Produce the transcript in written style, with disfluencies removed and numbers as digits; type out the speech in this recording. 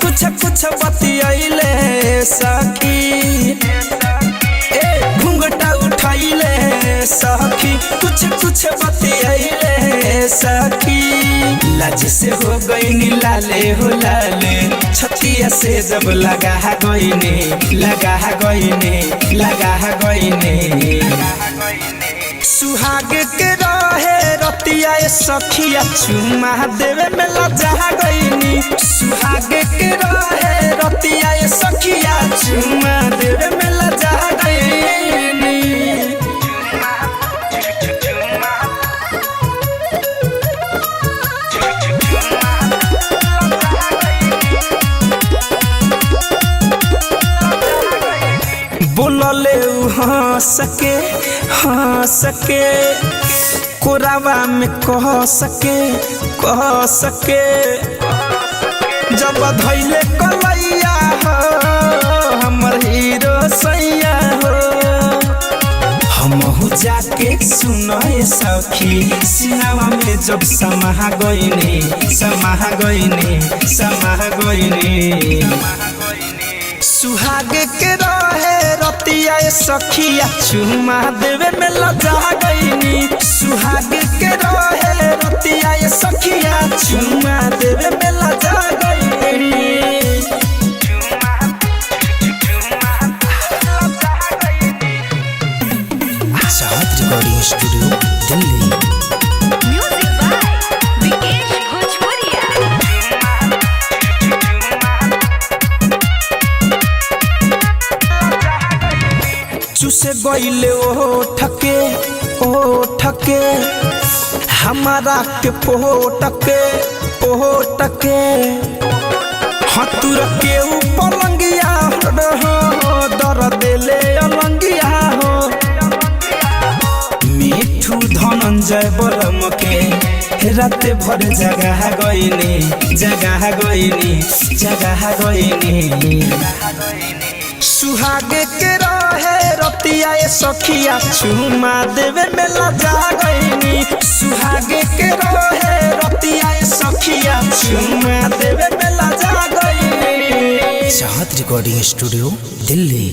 कुछ कुछ बतियाइले सखी घूंघटा उठाइले सखी कुछ कुछ बतियाइले सखी लाज से हो गई लाले हो लाले छतिया से जब लगा गईने सुहाग के रहे रतिया सखिया चुमा देवे में लजा गईनी सुहाग के रहे रतिया सखिया चुमा देवे में लजा गईनी बोलले हंस के कोरावा में कह सके जब धैले कलैया हो हमर हीरो सैया हो हमहु जाके सुनए सखी सिनावा में जब समा गईने सुहाग के रहे रतिया सखिया चुमा देवे में लजा गईनी सुहाग के रहे रतिया सखिया चुमा देवे में लजा गईनी चाहत रिकॉर्डिंग स्टूडियो दिल्ली। चुसे गईले ओ ठके हमारा के पोटके हतुर के ऊपर लंगिया हो दर देले अलंगिया हो मिठू धनंजय बलम के रात भर जगह गईनी सुहाग के रहे रतिया सखिया चुमा देवे में लजा गईनी सुहाग के रहे रतिया सखिया चुमा देवे में लजा गईनी। चाहत रिकॉर्डिंग स्टूडियो दिल्ली।